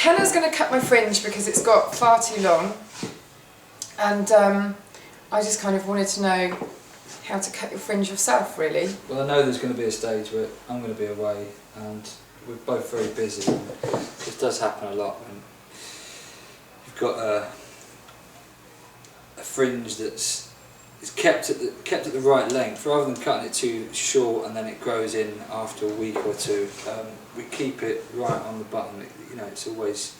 Kenna's going to cut my fringe because it's got far too long, and I just kind of wanted to know how to cut your fringe yourself, really. Well, I know there's going to be a stage where I'm going to be away and we're both very busy. This does happen a lot when you've got a fringe that's kept at the right length, rather than cutting it too short and then it grows in after a week or two. We keep it right on the button. You know, it's always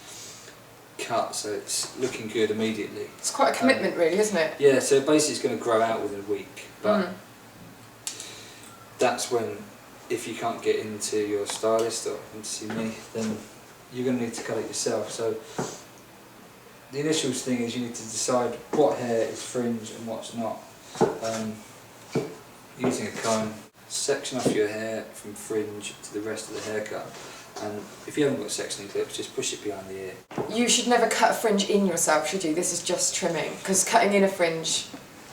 cut, so it's looking good immediately. It's quite a commitment, really, isn't it? Yeah, so basically it's going to grow out within a week, but that's when, if you can't get into your stylist or into see me, then you're going to need to cut it yourself. So the initial thing is you need to decide what hair is fringe and what's not. Using a comb, section off your hair from fringe to the rest of the haircut. And if you haven't got sectioning clips, just push it behind the ear. You should never cut a fringe in yourself, should you? This is just trimming, because cutting in a fringe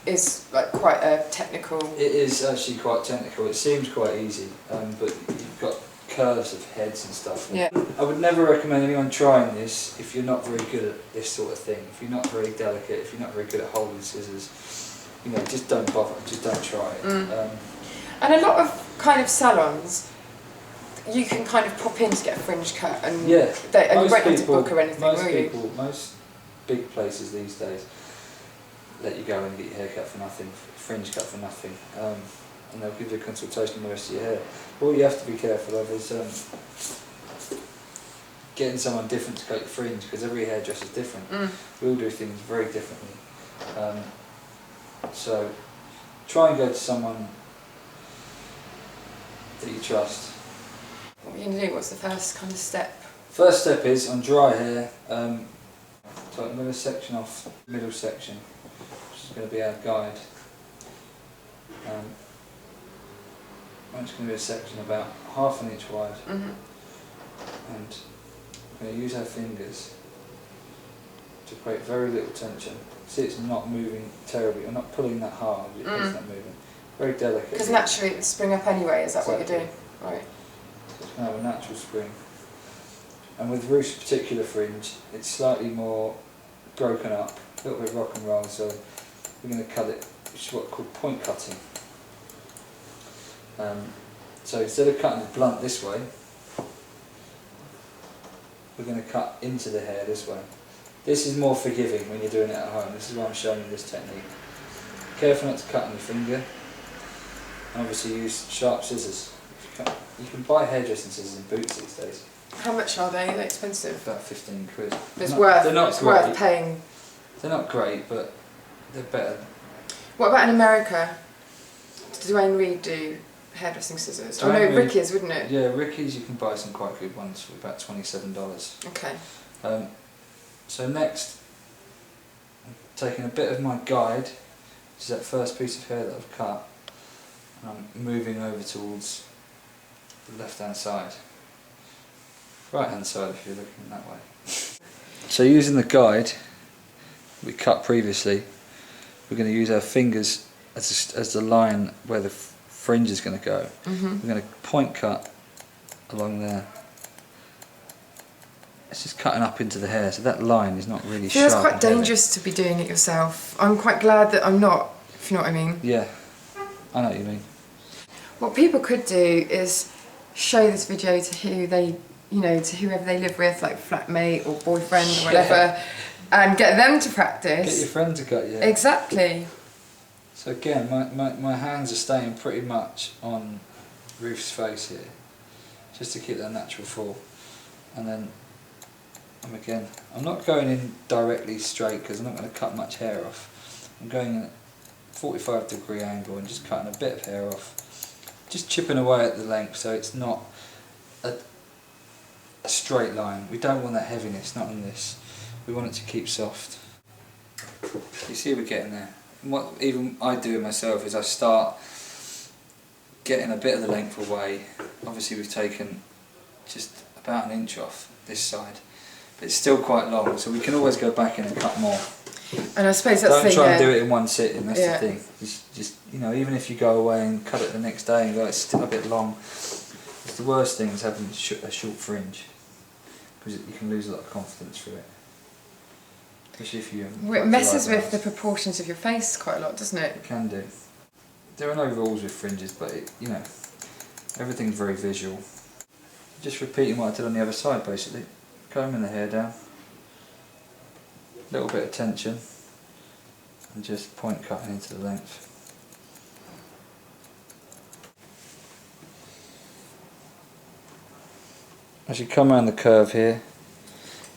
is like quite a technical... It is actually quite technical. It seems quite easy, but you've got curves of heads and stuff. Yeah. I would never recommend anyone trying this if you're not very good at this sort of thing. If you're not very delicate, if you're not very good at holding scissors, you know, just don't bother. Just don't try it. And a lot of kind of salons, you can kind of pop in to get a fringe cut, and and you won't have to book or anything, will you? Most big places these days let you go and get your hair cut for nothing, fringe cut for nothing, and they'll give you a consultation on the rest of your hair. All you have to be careful of is getting someone different to cut your fringe, because every hairdresser is different. We all do things very differently. So try and go to someone that you trust. What are you going to do? What's the first kind of step? First step is, on dry hair, so I'm going to section off the middle section, which is going to be our guide. It's going to be a section about ½ an inch wide, and we're going to use our fingers to create very little tension. See, it's not moving terribly, I'm not pulling that hard, it's not moving. Very delicate. Because naturally it would spring up anyway, is that what you're doing? Right. It's going to have a natural spring. And with Ruth's particular fringe, it's slightly more broken up, a little bit rock and roll, so we're going to cut it, which is what's called point cutting. So instead of cutting it blunt this way, we're going to cut into the hair this way. This is more forgiving when you're doing it at home. This is why I'm showing you this technique. Careful not to cut on your finger, and obviously use sharp scissors. You can buy hairdressing scissors in Boots these days. How much are they? Are they expensive? About 15 quid. It's worth paying. They're not great, but they're better. What about in America? Does Dwayne Reed do hairdressing scissors? Oh no, Ricky's, wouldn't it? Yeah, Ricky's, you can buy some quite good ones for about $27. Okay. So next, I'm taking a bit of my guide, which is that first piece of hair that I've cut, and I'm moving over towards the left hand side. Right hand side if you're looking that way. So using the guide we cut previously, we're going to use our fingers as the line where the fringe is going to go. We're going to point cut along there. It's just cutting up into the hair, so that line is not really sharp. It feels quite dangerous to be doing it yourself. I'm quite glad that I'm not, if you know what I mean. Yeah, I know what you mean. What people could do is show this video to who they, you know, to whoever they live with, like flatmate or boyfriend or whatever, and get them to practice. Get your friend to cut you. Exactly. So again, my hands are staying pretty much on Ruth's face here, just to keep that natural fall. And then, I'm not going in directly straight because I'm not going to cut much hair off. I'm going in at a 45-degree angle and just cutting a bit of hair off. Just chipping away at the length so it's not a straight line. We don't want that heaviness, not on this. We want it to keep soft. You see we're getting there. And what even I do myself is I start getting a bit of the length away. Obviously we've taken just about an inch off this side, but it's still quite long, so we can always go back in and cut more. And I suppose that's the thing. Don't try and do it in one sitting, that's the thing. Just, you know, even if you go away and cut it the next day and go, it's still a bit long, it's the worst thing is having a short fringe. because you can lose a lot of confidence through it. Especially if you... It messes with the proportions of your face quite a lot, doesn't it? It can do. There are no rules with fringes, but you know, everything's very visual. Just repeating what I did on the other side basically. Combing the hair down, a little bit of tension, and just point cutting into the length. As you come around the curve here,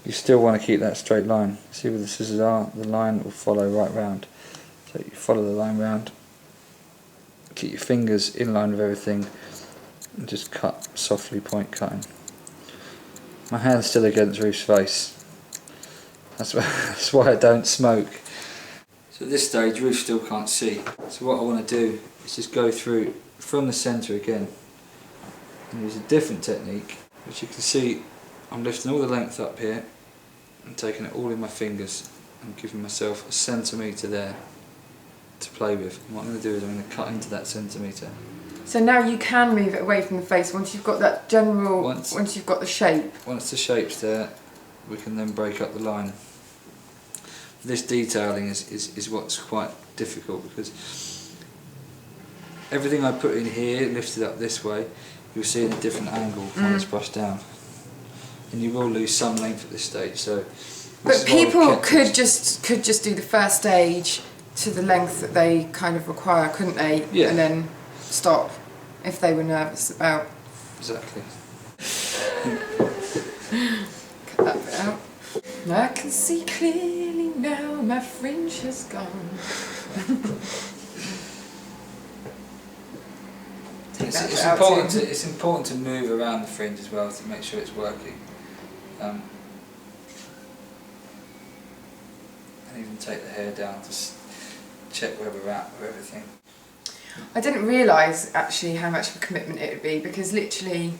you still want to keep that straight line. See where the scissors are? The line will follow right round. So you follow the line round, keep your fingers in line with everything, and just cut, softly point cutting. My hand's still against Ruth's face. That's why I don't smoke. So at this stage Ruth still can't see. So what I want to do is just go through from the centre again and use a different technique. Which you can see, I'm lifting all the length up here and taking it all in my fingers and giving myself a centimetre there to play with. And what I'm going to do is I'm going to cut into that centimetre. So now you can move it away from the face once you've got that general, once you've got the shape. Once the shape's there, we can then break up the line. This detailing is what's quite difficult, because everything I put in here, lifted up this way, you'll see in a different angle when it's brushed down, and you will lose some length at this stage. So, but people could just do the first stage to the length that they kind of require, couldn't they? Yeah. And then stop if they were nervous about. Exactly. Cut that bit out. I can see clearly now, my fringe has gone. It's important to move around the fringe as well to make sure it's working. And even take the hair down to check where we're at with everything. I didn't realise actually how much of a commitment it would be, because literally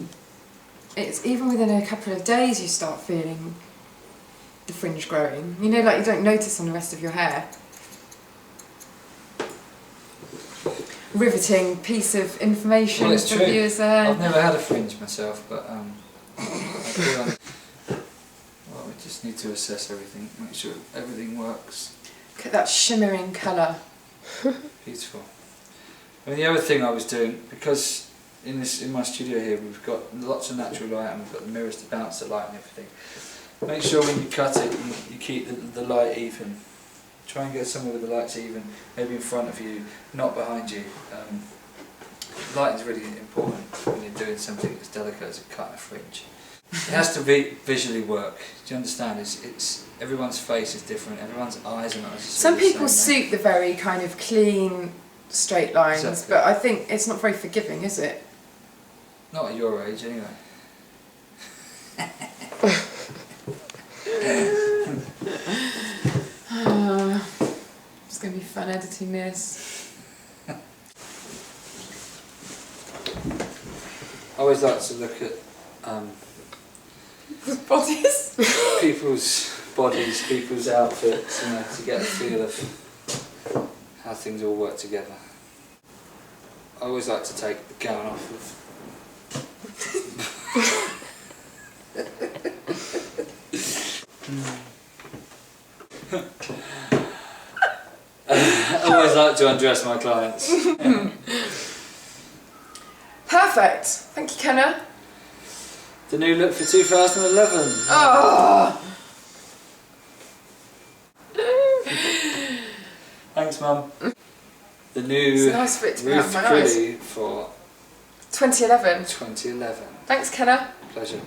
it's even within a couple of days you start feeling the fringe growing. You know, like you don't notice on the rest of your hair. Riveting piece of information well, it's for true. viewers there. I've never had a fringe myself, but I feel well, we just need to assess everything, make sure everything works. Look at that shimmering colour. Beautiful. I mean, the other thing I was doing, because in my studio here we've got lots of natural light and we've got the mirrors to bounce the light and everything. Make sure when you cut it, you keep the light even. Try and get somewhere where the light's even, maybe in front of you, not behind you. Lighting is really important when you're doing something as delicate as a cut and a fringe. It has to visually work. Do you understand? It's everyone's face is different. Everyone's eyes are not necessarily Some the people same, suit the very kind of clean, straight lines, exactly. but I think it's not very forgiving, is it? Not at your age, anyway. It's going to be fun editing this. I always like to look at Bodies? people's bodies, people's outfits, you know, to get a feel of how things all work together. I always like to take the gown off I always like to undress my clients. Perfect. Thank you, Kenna. The new look for 2011. Oh. Thanks, Mum. The new It's nice for it to be out Ruth of my eyes. Crilly for 2011. 2011. Thanks, Kenna. Pleasure.